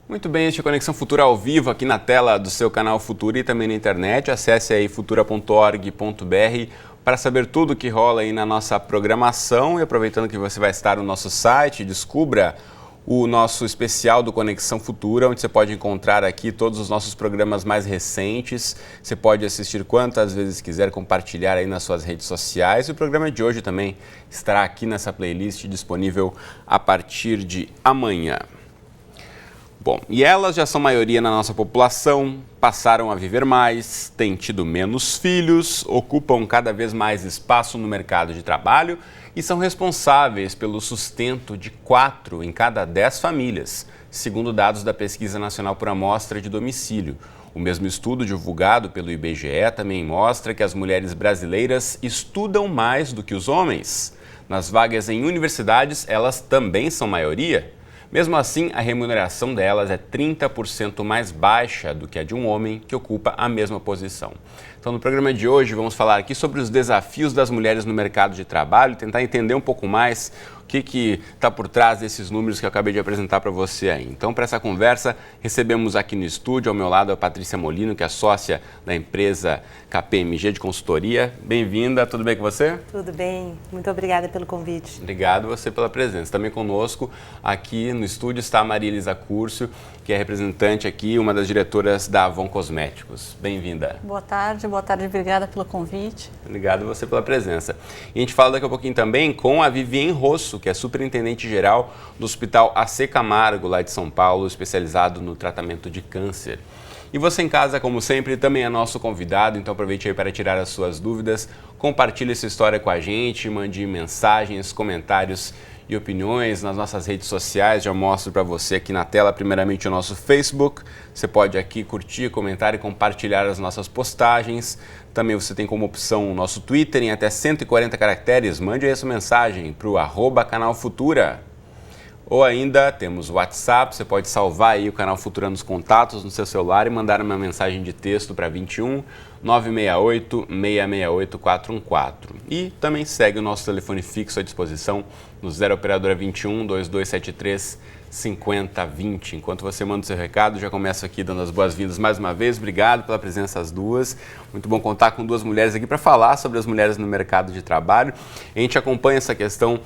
Muito bem, este é Conexão Futura ao vivo aqui na tela do seu canal Futura e também na internet. Acesse aí futura.org.br para saber tudo o que rola aí na nossa programação. E aproveitando que você vai estar no nosso site, descubra o nosso especial do Conexão Futura, onde você pode encontrar aqui todos os nossos programas mais recentes. Você pode assistir quantas vezes quiser, compartilhar aí nas suas redes sociais. E o programa de hoje também estará aqui nessa playlist disponível a partir de amanhã. Bom, e elas já são maioria na nossa população, passaram a viver mais, têm tido menos filhos, ocupam cada vez mais espaço no mercado de trabalho e são responsáveis pelo sustento de 4 em cada 10 famílias, segundo dados da Pesquisa Nacional por Amostra de Domicílio. O mesmo estudo divulgado pelo IBGE também mostra que as mulheres brasileiras estudam mais do que os homens. Nas vagas em universidades, elas também são maioria. Mesmo assim, a remuneração delas é 30% mais baixa do que a de um homem que ocupa a mesma posição. Então, no programa de hoje, vamos falar aqui sobre os desafios das mulheres no mercado de trabalho, tentar entender um pouco mais o que está por trás desses números que eu acabei de apresentar para você aí. Então, para essa conversa, recebemos aqui no estúdio, ao meu lado, a Patrícia Molino, que é sócia da empresa KPMG de consultoria. Bem-vinda, tudo bem com você? Tudo bem, muito obrigada pelo convite. Obrigado você pela presença. Também conosco aqui no estúdio está a Maria Elisa Curcio, que é representante aqui, uma das diretoras da Avon Cosméticos. Bem-vinda. Boa tarde, obrigada pelo convite. Obrigado você pela presença. E a gente fala daqui a pouquinho também com a Viviane Rosso, que é superintendente-geral do Hospital AC Camargo, lá de São Paulo, especializado no tratamento de câncer. E você em casa, como sempre, também é nosso convidado, então aproveite aí para tirar as suas dúvidas, compartilhe essa história com a gente, mande mensagens, comentários e opiniões nas nossas redes sociais. Já mostro para você aqui na tela, primeiramente, o nosso Facebook. Você pode aqui curtir, comentar e compartilhar as nossas postagens. Também você tem como opção o nosso Twitter em até 140 caracteres. Mande aí essa mensagem para o @canal Futura. Ou ainda temos o WhatsApp, você pode salvar aí o Canal Futura nos contatos no seu celular e mandar uma mensagem de texto para 21 968 668 414. E também segue o nosso telefone fixo à disposição no 0 operadora 21 2273 5020. Enquanto você manda o seu recado, já começo aqui dando as boas-vindas mais uma vez. Obrigado pela presença das duas. Muito bom contar com duas mulheres aqui para falar sobre as mulheres no mercado de trabalho. A gente acompanha essa questão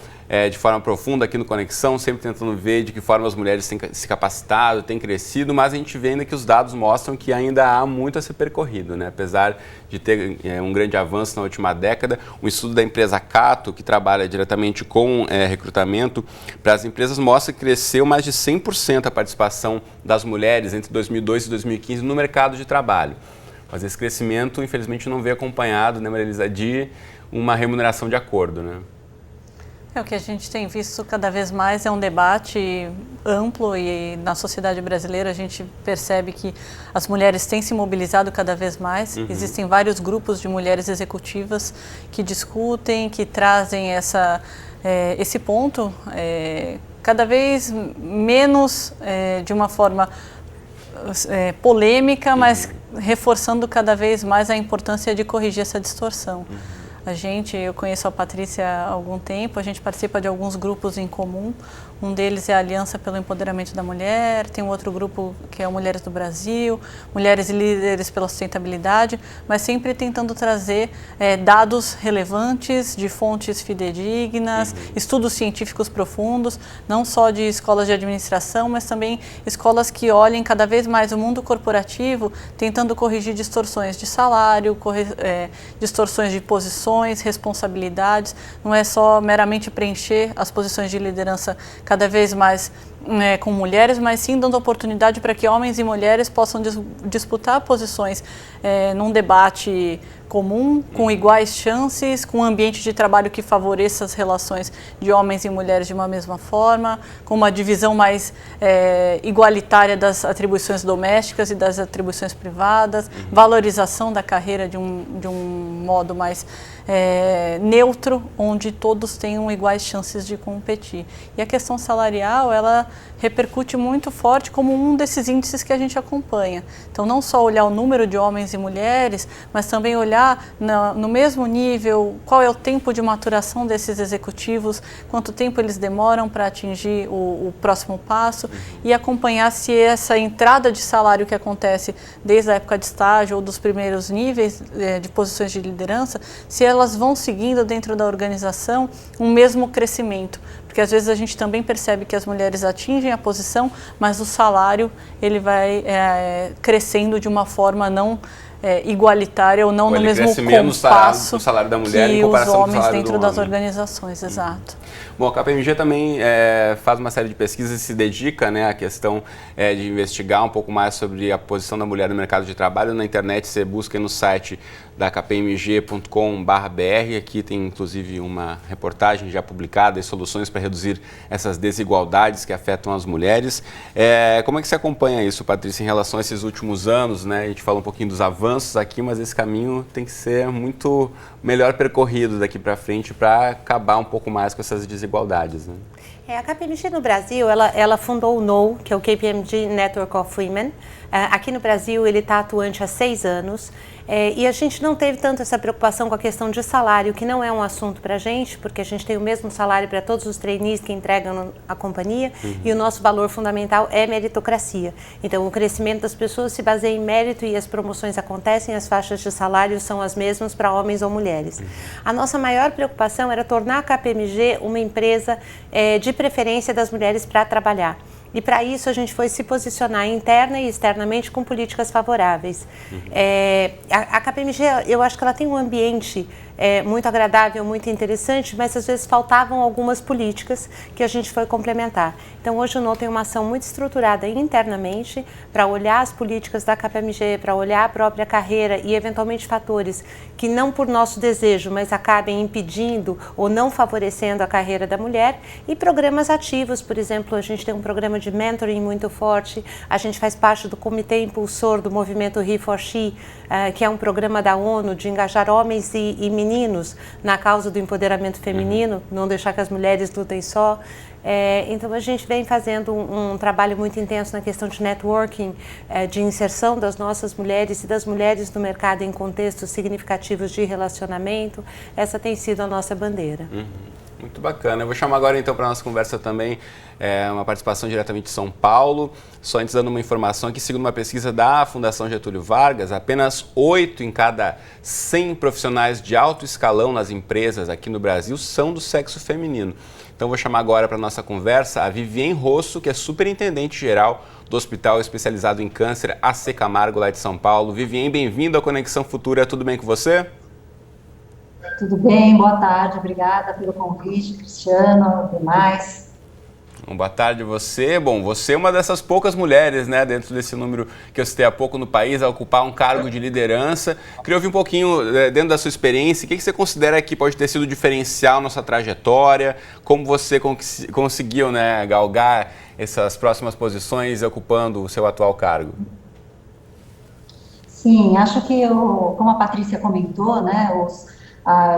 de forma profunda aqui no Conexão, sempre tentando ver de que forma as mulheres têm se capacitado, têm crescido, mas a gente vê ainda que os dados mostram que ainda há muito a ser percorrido, né? Apesar de ter um grande avanço na última década, um estudo da empresa Cato, que trabalha diretamente com recrutamento para as empresas, mostra que cresceu mais de 100% a participação das mulheres entre 2002 e 2015 no mercado de trabalho. Mas esse crescimento, infelizmente, não veio acompanhado, né, Maria Elisa, de uma remuneração de acordo, né? O que a gente tem visto cada vez mais é um debate amplo e na sociedade brasileira a gente percebe que as mulheres têm se mobilizado cada vez mais. Existem vários grupos de mulheres executivas que discutem, que trazem esse ponto cada vez menos de uma forma polêmica, mas reforçando cada vez mais a importância de corrigir essa distorção. Eu conheço a Patrícia há algum tempo, a gente participa de alguns grupos em comum. Um deles é a Aliança pelo Empoderamento da Mulher, tem um outro grupo que é o Mulheres do Brasil, Mulheres e Líderes pela Sustentabilidade, mas sempre tentando trazer dados relevantes, de fontes fidedignas, estudos científicos profundos, não só de escolas de administração, mas também escolas que olhem cada vez mais o mundo corporativo, tentando corrigir distorções de salário, distorções de posições, responsabilidades. Não é só meramente preencher as posições de liderança cada vez mais com mulheres, mas sim dando oportunidade para que homens e mulheres possam disputar posições num debate comum, com iguais chances, com um ambiente de trabalho que favoreça as relações de homens e mulheres de uma mesma forma, com uma divisão mais igualitária das atribuições domésticas e das atribuições privadas, valorização da carreira de um modo mais neutro, onde todos tenham iguais chances de competir. E a questão salarial, ela repercute muito forte como um desses índices que a gente acompanha. Então, não só olhar o número de homens e mulheres, mas também olhar no mesmo nível qual é o tempo de maturação desses executivos, quanto tempo eles demoram para atingir o próximo passo e acompanhar se essa entrada de salário que acontece desde a época de estágio ou dos primeiros níveis de posições de liderança, se elas vão seguindo dentro da organização um mesmo crescimento. Porque às vezes a gente também percebe que as mulheres atingem a posição, mas o salário ele vai crescendo de uma forma não igualitária ou não no mesmo compasso o salário da mulher que em comparação os com o homens salário dentro do das homem. organizações, exato. Bom, a KPMG também faz uma série de pesquisas e se dedica, né, à questão de investigar um pouco mais sobre a posição da mulher no mercado de trabalho. Na internet você busca no site da kpmg.com.br, aqui tem inclusive uma reportagem já publicada e soluções para reduzir essas desigualdades que afetam as mulheres. Como é que você acompanha isso, Patrícia, em relação a esses últimos anos, né? A gente fala um pouquinho dos avanços aqui, mas esse caminho tem que ser muito melhor percorrido daqui para frente para acabar um pouco mais com essas desigualdades, né? A KPMG no Brasil, ela fundou o KNOW, que é o KPMG Network of Women. Aqui no Brasil ele está atuante há 6 anos. E a gente não teve tanto essa preocupação com a questão de salário, que não é um assunto para a gente, porque a gente tem o mesmo salário para todos os trainees que entregam a companhia, e o nosso valor fundamental é meritocracia. Então, o crescimento das pessoas se baseia em mérito e as promoções acontecem, as faixas de salário são as mesmas para homens ou mulheres. A nossa maior preocupação era tornar a KPMG uma empresa de preferência das mulheres para trabalhar. E para isso a gente foi se posicionar interna e externamente com políticas favoráveis. A KPMG, eu acho que ela tem um ambiente muito agradável, muito interessante, mas às vezes faltavam algumas políticas que a gente foi complementar. Então hoje o KNOW tem uma ação muito estruturada internamente para olhar as políticas da KPMG, para olhar a própria carreira e eventualmente fatores que não por nosso desejo, mas acabem impedindo ou não favorecendo a carreira da mulher, e programas ativos. Por exemplo, a gente tem um programa de mentoring muito forte, a gente faz parte do comitê impulsor do movimento He4She, que é um programa da ONU de engajar homens e meninos na causa do empoderamento feminino, não deixar que as mulheres lutem só. Então a gente vem fazendo um trabalho muito intenso na questão de networking, de inserção das nossas mulheres e das mulheres no mercado em contextos significativos de relacionamento. Essa tem sido a nossa bandeira. Muito bacana. Eu vou chamar agora então para a nossa conversa também uma participação diretamente de São Paulo. Só antes dando uma informação aqui, segundo uma pesquisa da Fundação Getúlio Vargas, apenas 8 em cada 100 profissionais de alto escalão nas empresas aqui no Brasil são do sexo feminino. Então vou chamar agora para a nossa conversa a Vivien Rosso, que é superintendente geral do Hospital Especializado em Câncer AC Camargo, lá de São Paulo. Vivien, bem-vindo à Conexão Futura. Tudo bem com você? Tudo bem, boa tarde, obrigada pelo convite, Cristiano, demais. Boa tarde a você. Bom, você é uma dessas poucas mulheres, né, dentro desse número que eu citei há pouco no país, a ocupar um cargo de liderança. Queria ouvir um pouquinho, dentro da sua experiência, o que você considera que pode ter sido diferencial na sua trajetória, como você conseguiu, né, galgar essas próximas posições ocupando o seu atual cargo? Sim, acho que, como a Patrícia comentou, né,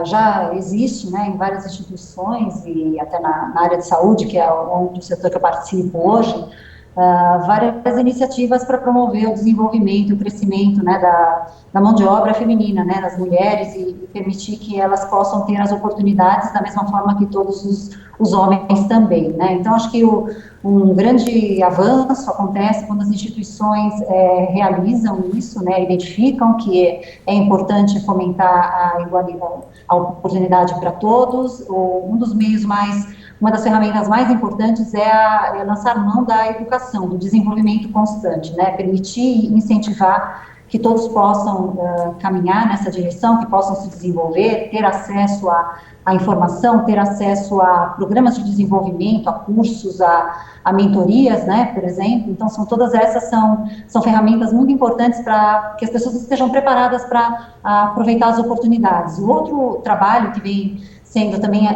já existe, né, em várias instituições e até na área de saúde, que é o setor que eu participo hoje, várias iniciativas para promover o desenvolvimento e o crescimento, né, da mão de obra feminina, né, das mulheres, e permitir que elas possam ter as oportunidades da mesma forma que todos os homens também, né. Então, acho que um grande avanço acontece quando as instituições realizam isso, né, identificam que é importante fomentar a igualdade, a oportunidade para todos. Uma das ferramentas mais importantes é lançar mão da educação, do desenvolvimento constante, né, permitir e incentivar que todos possam caminhar nessa direção, que possam se desenvolver, ter acesso à informação, ter acesso a programas de desenvolvimento, a cursos, a mentorias, né, por exemplo. Então, todas essas são ferramentas muito importantes para que as pessoas estejam preparadas para aproveitar as oportunidades. O outro trabalho que vem sendo também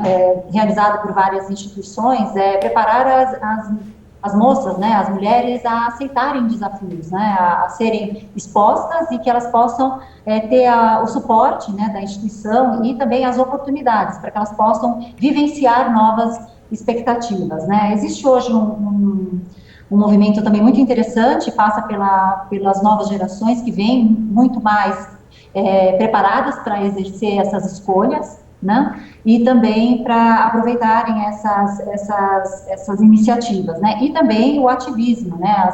realizado por várias instituições é preparar as moças, né, as mulheres a aceitarem desafios, né, a serem expostas e que elas possam ter o suporte, né, da instituição e também as oportunidades para que elas possam vivenciar novas expectativas, né. Existe hoje um movimento também muito interessante, passa pelas novas gerações que vêm muito mais preparadas para exercer essas escolhas, né? E também para aproveitarem essas iniciativas, né? E também o ativismo, né?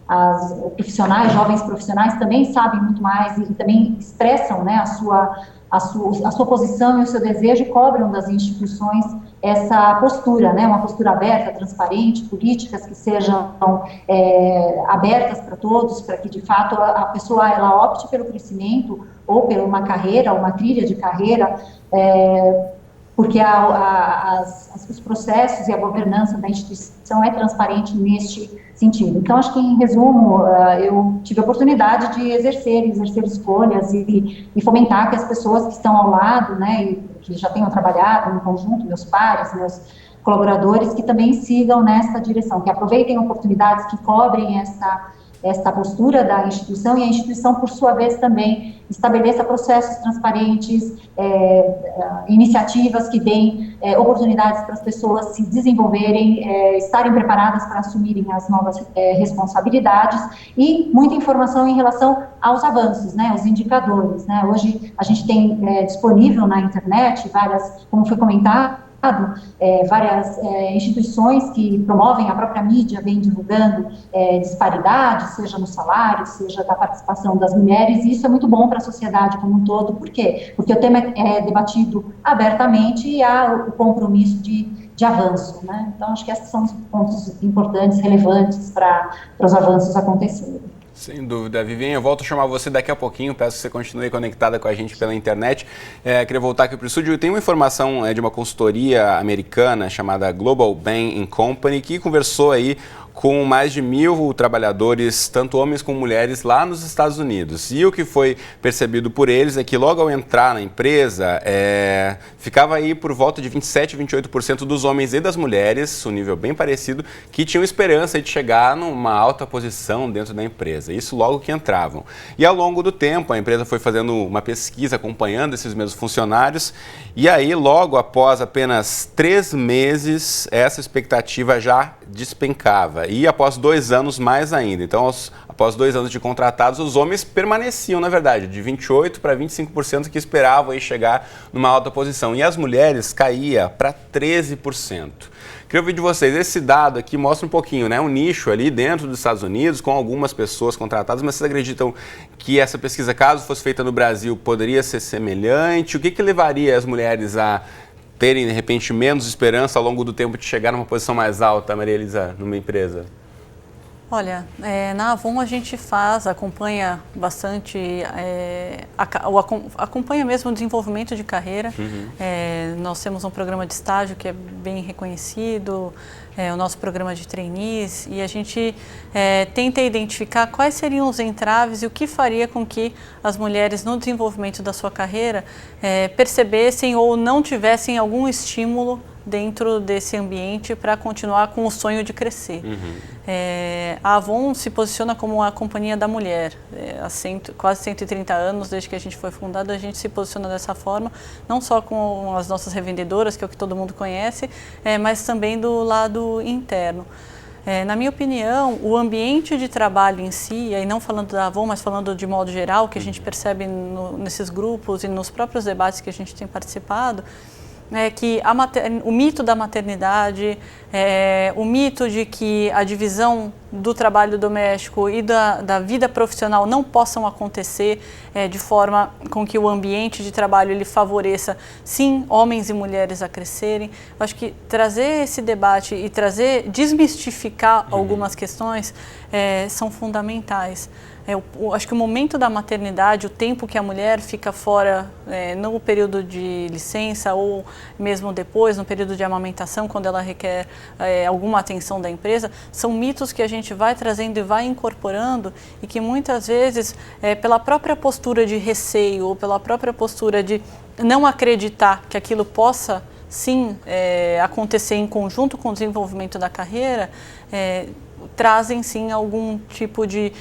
As profissionais, jovens profissionais também sabem muito mais e também expressam, né, a sua posição e o seu desejo e cobram das instituições essa postura, né, uma postura aberta, transparente, políticas que sejam abertas para todos, para que de fato a pessoa ela opte pelo crescimento ou por uma carreira, uma trilha de carreira, porque os processos e a governança da instituição é transparente neste sentido. Então, acho que, em resumo, eu tive a oportunidade de exercer escolhas e fomentar que as pessoas que estão ao lado, né, e que já tenham trabalhado em conjunto, meus pares, meus colaboradores, que também sigam nessa direção, que aproveitem oportunidades, que cobrem esta postura da instituição e a instituição, por sua vez, também estabeleça processos transparentes, iniciativas que deem oportunidades para as pessoas se desenvolverem, estarem preparadas para assumirem as novas responsabilidades e muita informação em relação aos avanços, né, os indicadores, né. Hoje a gente tem disponível na internet várias, como foi comentado, várias instituições que promovem, a própria mídia vem divulgando disparidades, seja no salário, seja da participação das mulheres, e isso é muito bom para a sociedade como um todo. Por quê? Porque o tema é debatido abertamente e há o compromisso de avanço, né? Então, acho que esses são os pontos importantes, relevantes para os avanços acontecerem. Sem dúvida, Viviane, eu volto a chamar você daqui a pouquinho, peço que você continue conectada com a gente pela internet. Queria voltar aqui para o estúdio. Tem uma informação de uma consultoria americana chamada Global Bain & Company, que conversou aí com mais de 1.000 trabalhadores, tanto homens como mulheres, lá nos Estados Unidos. E o que foi percebido por eles é que logo ao entrar na empresa, ficava aí por volta de 27%, 28% dos homens e das mulheres, um nível bem parecido, que tinham esperança de chegar numa alta posição dentro da empresa. Isso logo que entravam. E ao longo do tempo, a empresa foi fazendo uma pesquisa, acompanhando esses mesmos funcionários, e aí logo após apenas 3 meses, essa expectativa já despencava. E após 2 anos, mais ainda. Então, após 2 anos de contratados, os homens permaneciam, na verdade, de 28% para 25% que esperavam aí chegar numa alta posição. E as mulheres caía para 13%. Queria ouvir de vocês, esse dado aqui mostra um pouquinho, né, um nicho ali dentro dos Estados Unidos, com algumas pessoas contratadas, mas vocês acreditam que essa pesquisa, caso fosse feita no Brasil, poderia ser semelhante? O que levaria as mulheres a terem, de repente, menos esperança ao longo do tempo de chegar numa posição mais alta, Maria Elisa, numa empresa? Olha, na Avon a gente acompanha bastante, acompanha mesmo o desenvolvimento de carreira. Nós temos um programa de estágio que é bem reconhecido, o nosso programa de trainees, e a gente tenta identificar quais seriam os entraves e o que faria com que as mulheres no desenvolvimento da sua carreira percebessem ou não tivessem algum estímulo dentro desse ambiente para continuar com o sonho de crescer. A Avon se posiciona como a companhia da mulher. Há quase 130 anos, desde que a gente foi fundado, a gente se posiciona dessa forma, não só com as nossas revendedoras, que é o que todo mundo conhece, mas também do lado interno. Na minha opinião, o ambiente de trabalho em si, e não falando da Avon, mas falando de modo geral, que a gente percebe nesses grupos e nos próprios debates que a gente tem participado, que o mito da maternidade, o mito de que a divisão do trabalho doméstico e da vida profissional não possam acontecer de forma com que o ambiente de trabalho ele favoreça, sim, homens e mulheres a crescerem. Eu acho que trazer esse debate e desmistificar algumas questões são fundamentais. Eu acho que o momento da maternidade, o tempo que a mulher fica fora no período de licença ou mesmo depois, no período de amamentação, quando ela requer alguma atenção da empresa, são mitos que a gente vai trazendo e vai incorporando e que muitas vezes, pela própria postura de receio ou pela própria postura de não acreditar que aquilo possa sim, acontecer em conjunto com o desenvolvimento da carreira, trazem sim algum tipo de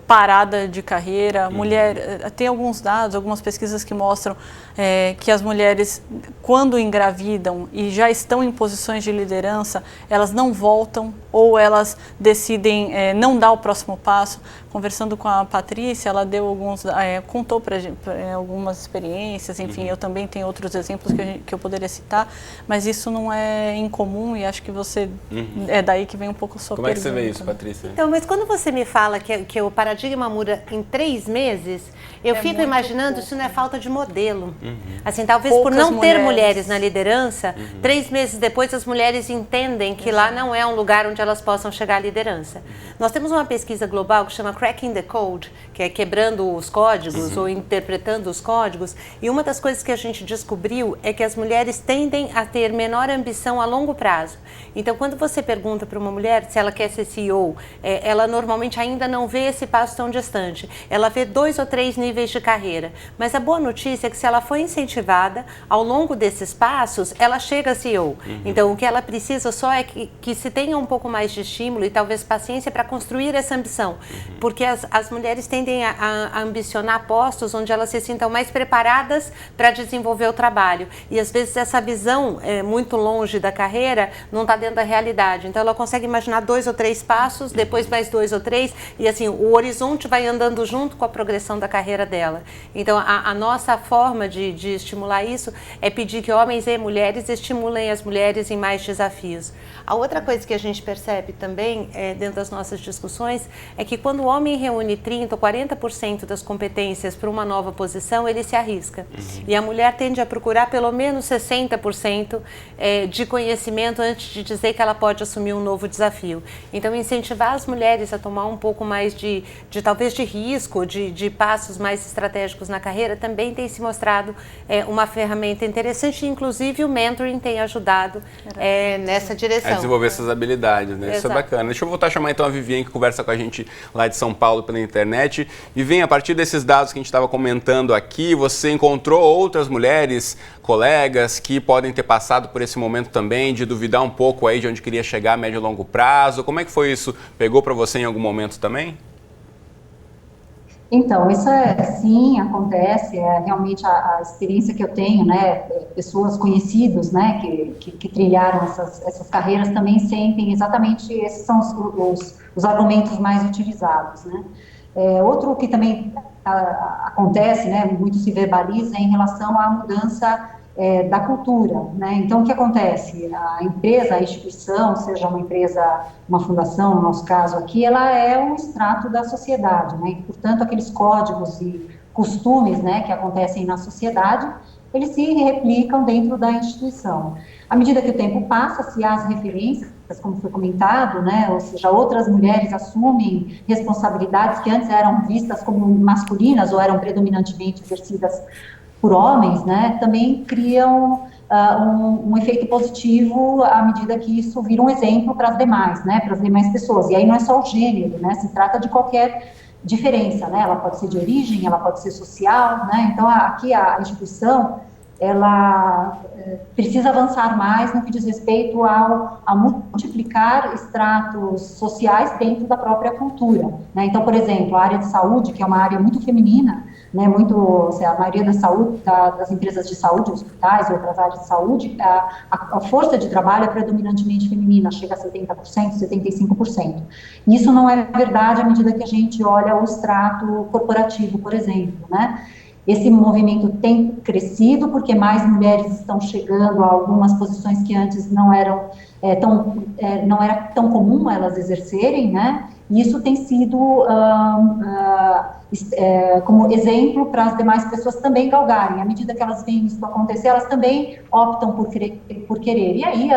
parada de carreira. Mulher, tem alguns dados, algumas pesquisas que mostram que as mulheres, quando engravidam e já estão em posições de liderança, elas não voltam ou elas decidem não dar o próximo passo. Conversando com a Patrícia, ela deu contou para algumas experiências, enfim, eu também tenho outros exemplos que eu poderia citar, mas isso não é incomum e acho que você, é daí que vem um pouco a sua pergunta. Como é que você vê isso, Patrícia? Então, mas quando você me fala que o paradigma muda em 3 meses, eu fico imaginando se não é falta de modelo. Assim, talvez Poucas por não ter mulheres. mulheres na liderança, 3 meses depois as mulheres entendem que lá não é um lugar onde elas possam chegar à liderança. Nós temos uma pesquisa global que chama Cracking the Code, que é quebrando os códigos ou interpretando os códigos, e uma das coisas que a gente descobriu é que as mulheres tendem a ter menor ambição a longo prazo. Então, quando você pergunta para uma mulher se ela quer ser CEO, ela normalmente ainda não vê esse passo tão distante. Ela vê 2 ou 3 níveis de carreira. Mas a boa notícia é que se ela for incentivada, ao longo desses passos, ela chega a CEO. Então, o que ela precisa só é que se tenha um pouco mais de estímulo e talvez paciência para construir essa ambição. Porque as mulheres tendem a ambicionar postos onde elas se sintam mais preparadas para desenvolver o trabalho. E às vezes essa visão muito longe da carreira não está dentro da realidade. Então ela consegue imaginar 2 ou 3 passos, depois mais 2 ou 3, e assim, o horizonte vai andando junto com a progressão da carreira dela. Então a nossa forma de estimular isso é pedir que homens e mulheres estimulem as mulheres em mais desafios. A outra coisa que a gente percebe também, dentro das nossas discussões, é que quando o homem reúne 30% ou 40% das competências para uma nova posição, ele se arrisca. E a mulher tende a procurar pelo menos 60% de conhecimento antes de dizer que ela pode assumir um novo desafio. Então, incentivar as mulheres a tomar um pouco mais talvez de risco, de passos mais estratégicos na carreira, também tem se mostrado uma ferramenta interessante. Inclusive, o mentoring tem ajudado nessa direção. A desenvolver essas habilidades, né? Exato. Isso é bacana. Deixa eu voltar a chamar então a Viviane, que conversa com a gente lá de São Paulo pela internet. Viviane, a partir desses dados que a gente estava comentando aqui, você encontrou outras mulheres, colegas, que podem ter passado por esse momento também, de duvidar um pouco aí de onde queria chegar a médio e longo prazo? Como é que foi isso? Pegou para você em algum momento também? Então, isso sim, acontece, realmente a experiência que eu tenho, né, pessoas conhecidas, né, que trilharam essas carreiras também sentem exatamente, esses são os argumentos mais utilizados, né. Outro que também acontece, né, muito se verbaliza em relação à mudança da cultura, né? Então, o que acontece? A empresa, a instituição, seja uma empresa, uma fundação, no nosso caso aqui, ela é um extrato da sociedade, né? E, portanto, aqueles códigos e costumes, né, que acontecem na sociedade, eles se replicam dentro da instituição. À medida que o tempo passa, se há as referências, como foi comentado, né, ou seja, outras mulheres assumem responsabilidades que antes eram vistas como masculinas ou eram predominantemente exercidas por homens, né, também criam um efeito positivo à medida que isso vira um exemplo para as demais, né, para as demais pessoas. E aí não é só o gênero, né, se trata de qualquer diferença, né, ela pode ser de origem, ela pode ser social, né, então aqui a instituição, ela precisa avançar mais no que diz respeito a multiplicar estratos sociais dentro da própria cultura, né? Então, por exemplo, a área de saúde, que é uma área muito feminina, né, a maioria da saúde, das empresas de saúde, hospitais e outras áreas de saúde, a força de trabalho é predominantemente feminina, chega a 70%, 75%. Isso não é verdade à medida que a gente olha o extrato corporativo, por exemplo, né? Esse movimento tem crescido porque mais mulheres estão chegando a algumas posições que antes não era tão comum elas exercerem, né? E isso tem sido como exemplo para as demais pessoas também galgarem. À medida que elas veem isso acontecer, elas também optam por querer. E aí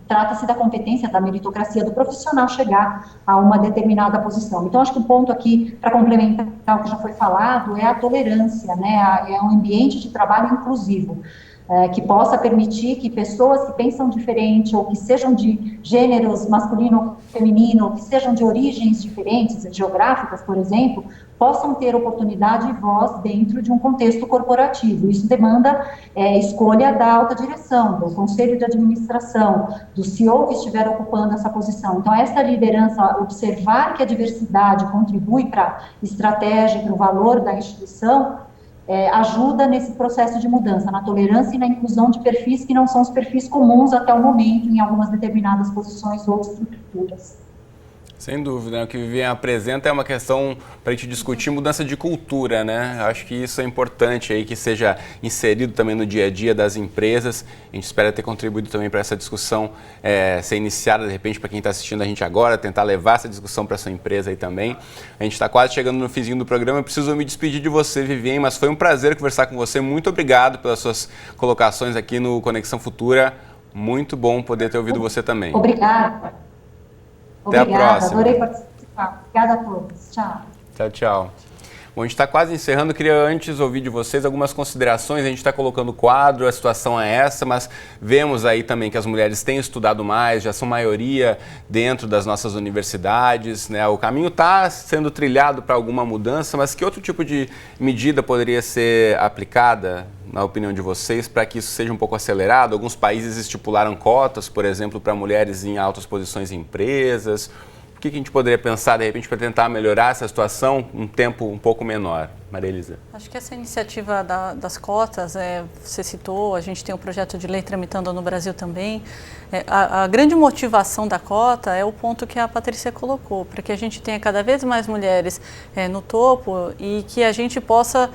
trata-se da competência, da meritocracia do profissional chegar a uma determinada posição. Então, acho que o ponto aqui, para complementar o que já foi falado, é a tolerância, né? É um ambiente de trabalho inclusivo. que possa permitir que pessoas que pensam diferente, ou que sejam de gêneros masculino ou feminino, ou que sejam de origens diferentes, geográficas, por exemplo, possam ter oportunidade e voz dentro de um contexto corporativo. Isso demanda escolha da alta direção, do conselho de administração, do CEO que estiver ocupando essa posição. Então, essa liderança, observar que a diversidade contribui para a estratégia, para o valor da instituição, ajuda nesse processo de mudança, na tolerância e na inclusão de perfis que não são os perfis comuns até o momento em algumas determinadas posições ou estruturas. Sem dúvida, né? O que Viviane apresenta é uma questão para a gente discutir mudança de cultura, né? Acho que isso é importante aí, que seja inserido também no dia a dia das empresas. A gente espera ter contribuído também para essa discussão ser iniciada, de repente, para quem está assistindo a gente agora, tentar levar essa discussão para a sua empresa aí também. A gente está quase chegando no finzinho do programa, eu preciso me despedir de você, Viviane, mas foi um prazer conversar com você. Muito obrigado pelas suas colocações aqui no Conexão Futura. Muito bom poder ter ouvido você também. Obrigada. Até a próxima. Adorei participar. Obrigada a todos. Tchau. Tchau, tchau. Bom, a gente está quase encerrando, queria antes ouvir de vocês algumas considerações. A gente está colocando o quadro, a situação é essa, mas vemos aí também que as mulheres têm estudado mais, já são maioria dentro das nossas universidades, né? O caminho está sendo trilhado para alguma mudança, mas que outro tipo de medida poderia ser aplicada, na opinião de vocês, para que isso seja um pouco acelerado? Alguns países estipularam cotas, por exemplo, para mulheres em altas posições em empresas. O que a gente poderia pensar, de repente, para tentar melhorar essa situação um tempo um pouco menor? Maria Elisa. Acho que essa iniciativa das cotas, você citou, a gente tem um projeto de lei tramitando no Brasil também. A grande motivação da cota é o ponto que a Patrícia colocou, para que a gente tenha cada vez mais mulheres no topo e que a gente possa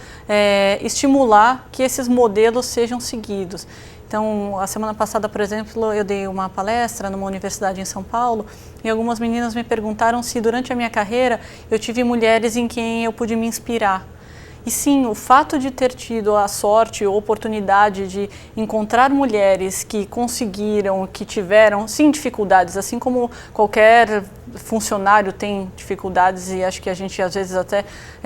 estimular que esses modelos sejam seguidos. Então, a semana passada, por exemplo, eu dei uma palestra numa universidade em São Paulo e algumas meninas me perguntaram se durante a minha carreira eu tive mulheres em quem eu pude me inspirar. E sim, o fato de ter tido a sorte ou oportunidade de encontrar mulheres que conseguiram, que tiveram, sim, dificuldades, assim como qualquer funcionário tem dificuldades e acho que a gente às vezes até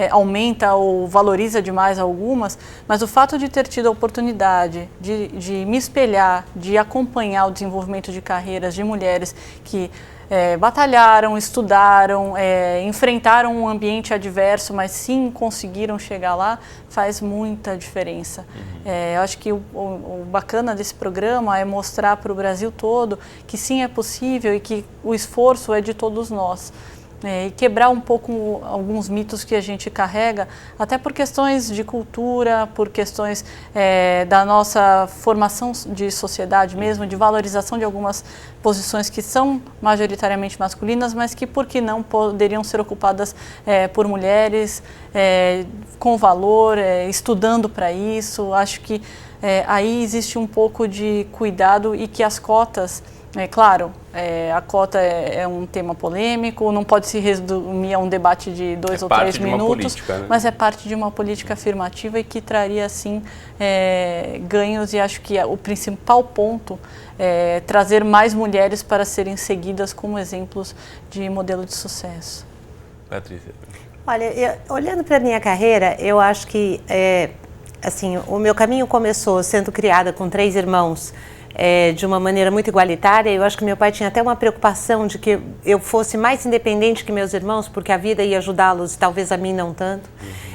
aumenta ou valoriza demais algumas, mas o fato de ter tido a oportunidade de me espelhar, de acompanhar o desenvolvimento de carreiras de mulheres que batalharam, estudaram, enfrentaram um ambiente adverso, mas sim conseguiram chegar lá, faz muita diferença. Eu acho que o bacana desse programa é mostrar para o Brasil todo que sim é possível e que o esforço é de todos nós. E quebrar um pouco alguns mitos que a gente carrega, até por questões de cultura, por questões da nossa formação de sociedade mesmo, de valorização de algumas posições que são majoritariamente masculinas, mas que, por que não, poderiam ser ocupadas por mulheres, com valor, estudando para isso. Acho que aí existe um pouco de cuidado e que as cotas... Claro, a cota é um tema polêmico, não pode se resumir a um debate de 2 ou 3 minutos, política, né? Mas é parte de uma política afirmativa e que traria, sim, ganhos, e acho que o principal ponto é trazer mais mulheres para serem seguidas como exemplos de modelo de sucesso. Patrícia. Olha, olhando para a minha carreira, eu acho que assim, o meu caminho começou sendo criada com 3 irmãos, de uma maneira muito igualitária. Eu acho que meu pai tinha até uma preocupação de que eu fosse mais independente que meus irmãos, porque a vida ia ajudá-los, talvez a mim não tanto.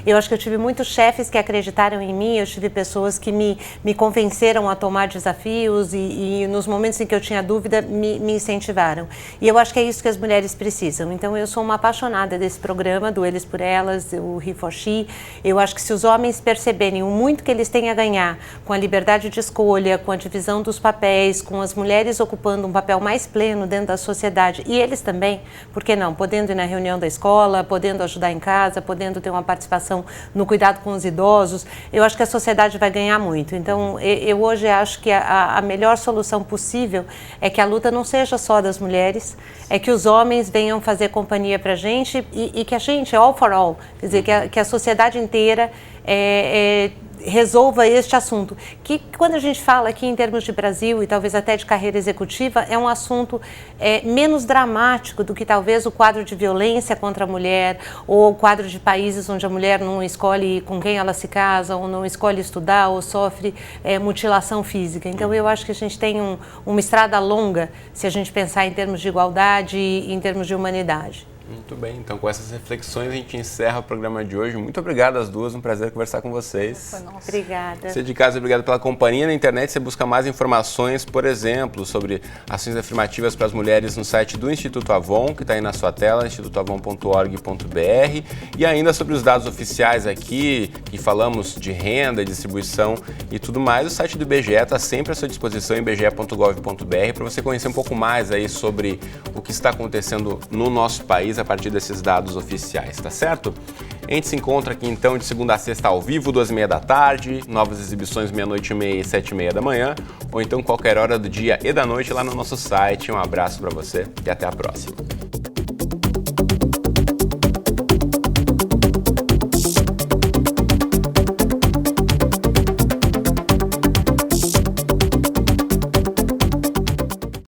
Eu acho que eu tive muitos chefes que acreditaram em mim, eu tive pessoas que me convenceram a tomar desafios e nos momentos em que eu tinha dúvida, me incentivaram. E eu acho que é isso que as mulheres precisam. Então, eu sou uma apaixonada desse programa, do Eles por Elas, o He for She. Eu acho que se os homens perceberem o muito que eles têm a ganhar com a liberdade de escolha, com a divisão dos papéis, com as mulheres ocupando um papel mais pleno dentro da sociedade, e eles também, por que não? Podendo ir na reunião da escola, podendo ajudar em casa, podendo ter uma participação no cuidado com os idosos, eu acho que a sociedade vai ganhar muito. Então, eu hoje acho que a melhor solução possível é que a luta não seja só das mulheres, é que os homens venham fazer companhia para a gente e que a gente, all for all, quer dizer, que a sociedade inteira resolva este assunto, que quando a gente fala aqui em termos de Brasil e talvez até de carreira executiva, é um assunto menos dramático do que talvez o quadro de violência contra a mulher ou o quadro de países onde a mulher não escolhe com quem ela se casa ou não escolhe estudar ou sofre mutilação física. Então eu acho que a gente tem uma estrada longa se a gente pensar em termos de igualdade e em termos de humanidade. Muito bem, então com essas reflexões a gente encerra o programa de hoje. Muito obrigado às duas, um prazer conversar com vocês. Obrigada. Você de casa, obrigado pela companhia. Na internet você busca mais informações, por exemplo, sobre ações afirmativas para as mulheres no site do Instituto Avon, que está aí na sua tela, institutoavon.org.br, e ainda sobre os dados oficiais aqui, que falamos de renda, distribuição e tudo mais. O site do IBGE está sempre à sua disposição, ibge.gov.br, para você conhecer um pouco mais aí sobre o que está acontecendo no nosso país a partir desses dados oficiais, tá certo? A gente se encontra aqui então de segunda a sexta ao vivo, 2h30 da tarde, novas exibições 00:30 e 7h30 da manhã, ou então qualquer hora do dia e da noite lá no nosso site. Um abraço para você e até a próxima.